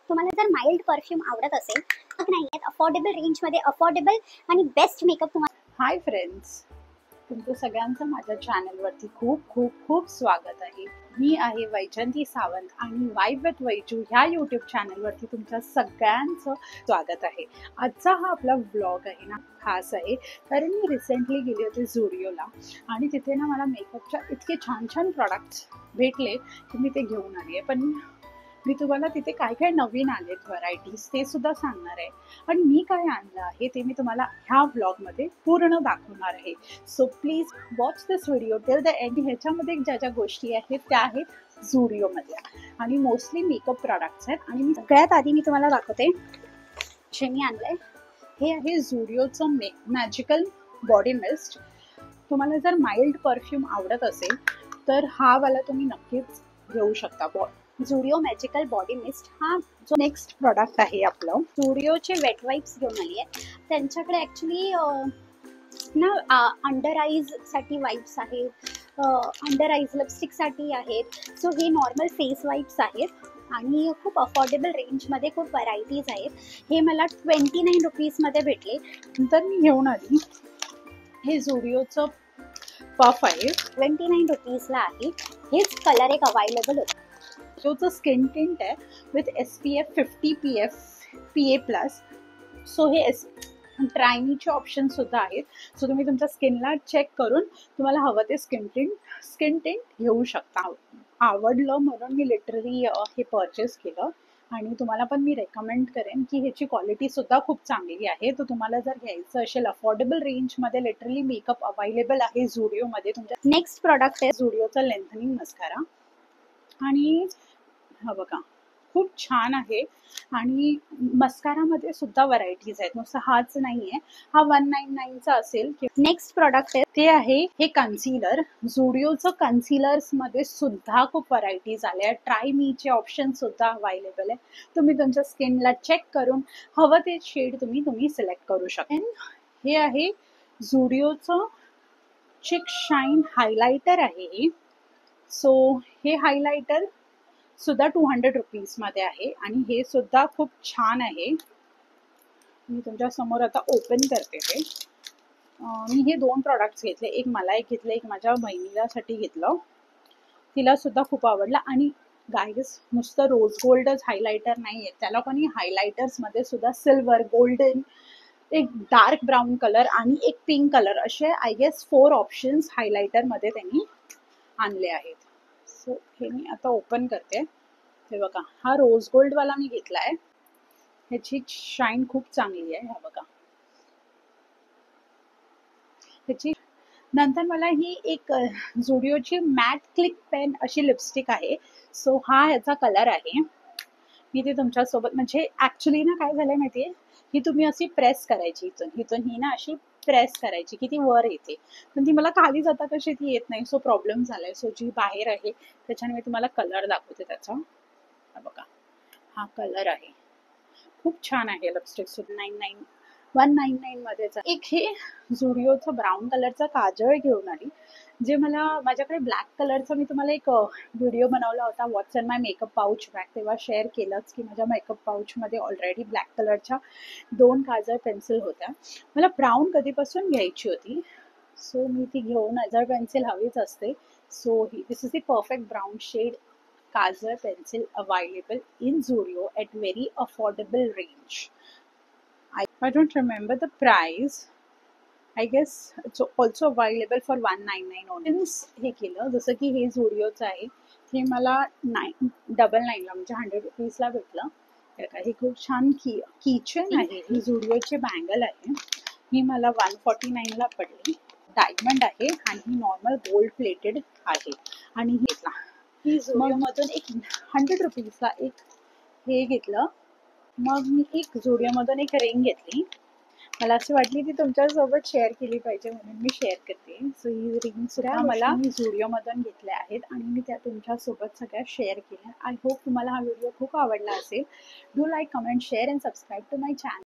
तुम्हाला जर mild perfume आवडत असेल तर नाहीयेत अफोर्डेबल रेंजमध्ये अफोर्डेबल आणि बेस्ट मेकअप तुम्हाला। हाय फ्रेंड्स, तुमचं सगळ्यांचं माझ्या चॅनलवरती खूप खूप खूप स्वागत आहे। मी आहे वैजंती सावंत आणि वाईब विथ वैजू ह्या यूट्यूब चॅनलवरती तुमच्या सगळ्यांचं स्वागत आहे। आजचा हा आपला व्लॉग आहे ना, खास आहे कारण मी रिसेंटली गेली होती झुडिओला आणि तिथे ना मला मेकअपच्या इतके छान छान प्रोडक्ट्स भेटले की मी ते घेऊन आली आहे। पण मी तुम्हाला तिथे काय काय नवीन आलेत व्हरायटीज ते सुद्धा सांगणार आहे आणि मी काय आणलं आहे ते मी तुम्हाला ह्या व्लॉगमध्ये पूर्ण दाखवणार आहे। So please watch this video till the end. ह्याच्यामध्ये ज्या ज्या गोष्टी आहेत त्या आहेत झुडिओमधल्या आणि मोस्टली मेकअप प्रोडक्ट्स आहेत। आणि मी सगळ्यात आधी मी तुम्हाला दाखवते जे मी आणलंय। हे आहे झुडिओचं मॅजिकल बॉडी मिस्ट। तुम्हाला जर माइल्ड परफ्यूम आवडत असेल तर हा वाला तुम्ही नक्कीच घेऊ शकता। झुडिओ मॅजिकल बॉडी मिस्ट हा जो नेक्स्ट प्रोडक्ट आहे आपलं। झुडिओचे वेट वाईप्स घेऊन आली आहे। त्यांच्याकडे ॲक्च्युली ना अंडर आईज साठी वाईप्स आहेत, अंडर आईज लिपस्टिकसाठी आहेत। सो हे नॉर्मल फेस वाईप्स आहेत आणि खूप अफोर्डेबल रेंजमध्ये खूप व्हरायटीज आहेत। हे मला 29 रुपीजमध्ये भेटले। नंतर मी घेऊन आली हे झुडिओचं पफ आहे, 29 रुपीजला आहे। हेच कलर एक अवेलेबल होतं। जो स्किन टिंट आहे विथ SPF 50 PA+। सो हे ट्रायनीचे ऑप्शन सुद्धा आहेत। सो तुम्ही तुमच्या स्किनला चेक करून तुम्हाला हवं ते स्किन टिंट घेऊ शकता। आवडलं म्हणून मी लिटरली हे परचेस केलं आणि तुम्हाला पण मी रेकमेंड करेन की ह्याची क्वालिटी सुद्धा खूप चांगली आहे। तर तुम्हाला जर घ्यायचं असेल अफोर्डेबल रेंजमध्ये लिटरली मेकअप अवेलेबल आहे झुडिओमध्ये। तुमच्या नेक्स्ट प्रोडक्ट आहे झुडिओचा लेंथनिंग मस्कारा आणि हा बघा खूप छान आहे। आणि मस्कारामध्ये सुद्धा व्हरायटीज आहेत, नुसतं हाच नाही आहे। हा 199चा असेल। नेक्स्ट प्रोडक्ट आहे ते आहे हे कन्सिलर। झुडिओचं कन्सिलर्समध्ये सुद्धा खूप व्हरायटीज आल्या आहेत। ट्राय मीचे ऑप्शन सुद्धा अवेलेबल आहे। तुम्ही तुमच्या स्किनला चेक करून हवं ते शेड तुम्ही सिलेक्ट करू शकता। हे आहे झुडिओचं चिक शाईन हायलायटर आहे। सो हे हायलायटर सुद्धा 200 रुपीजमध्ये आहे आणि हे सुद्धा खूप छान आहे। मी तुमच्या समोर आता ओपन करते ते। मी हे 2 प्रोडक्ट्स घेतले, एक मला एक घेतलं, एक माझ्या बहिणीसाठी घेतलं। तिला सुद्धा खूप आवडलं। आणि गाईज नुसतं रोज गोल्डच हायलायटर नाही आहे, त्याला पण हायलायटर्समध्ये सुद्धा सिल्वर, गोल्डन, एक डार्क ब्राऊन कलर आणि एक पिंक कलर असे आय गेस 4 ऑप्शन्स हायलायटरमध्ये त्यांनी आणले आहेत। सो हे मी आता ओपन करते। हे बघा हा रोज गोल्डवाला मी घेतलाय, ह्याची शाईन खूप चांगली आहे। हा बघा ह्याची। नंतर मला ही एक झुडिओची मॅट क्लिक पेन अशी लिपस्टिक आहे। सो हा ह्याचा कलर आहे। मी ते तुमच्यासोबत म्हणजे ॲक्च्युली ना काय झालंय माहितीये, ही तुम्ही अशी प्रेस करायची, इथून ही ना अशी प्रेस करायची की ती वर येते, पण ती मला खाली जाता कशी ती येत नाही। सो प्रॉब्लेम झालाय। सो जी बाहेर आहे त्याच्याने मी तुम्हाला कलर दाखवते त्याचा। हा बघा हा कलर आहे, खूप छान आहे लिपस्टिक सुद्धा। 199 मध्येच। एक हे झुडिओचं ब्राऊन कलरचा काजळ घेऊन आली, जे माझ्याकडे ब्लॅक कलरचा मी तुम्हाला एक व्हिडिओ बनवला होता व्हॉट्स in my makeup pouch bag, तेव्हा शेअर केलंच की माझ्या मेकअप पाऊचमध्ये ऑलरेडी ब्लॅक कलरच्या 2 काजळ पेन्सिल होत्या। मला ब्राऊन कधीपासून घ्यायची होती, सो मी ती घेऊन काजळ पेन्सिल हवीच असते। So this is the perfect brown shade काजळ pencil available in Zudio at very affordable range. I don't remember the price. I guess it's also available for 199 only. हे केलं जसं की हे झुडिओचं आहे, हे मला 999ला म्हणजे 100 रुपीजला भेटलं। हे खूप छान किचन आहे। ही झुडिओची बँगल आहे, ही मला 149ला पडली। डायमंड आहे आणि ही नॉर्मल गोल्ड प्लेटेड आहे। आणि ही झुडिओमधून एक 100 रुपीजला एक हे घेतलं। मग मी एक झुडिओमधून एक रिंग घेतली, मला अशी वाटली ती तुमच्यासोबत शेअर केली पाहिजे म्हणून मी शेअर करते। सो ही रिंग सुद्धा मला मी झुडिओमधून घेतल्या आहेत आणि मी त्या तुमच्यासोबत सगळ्या शेअर केल्या। आय होप तुम्हाला हा व्हिडिओ खूप आवडला असेल। Do like, comment, share and subscribe to my channel.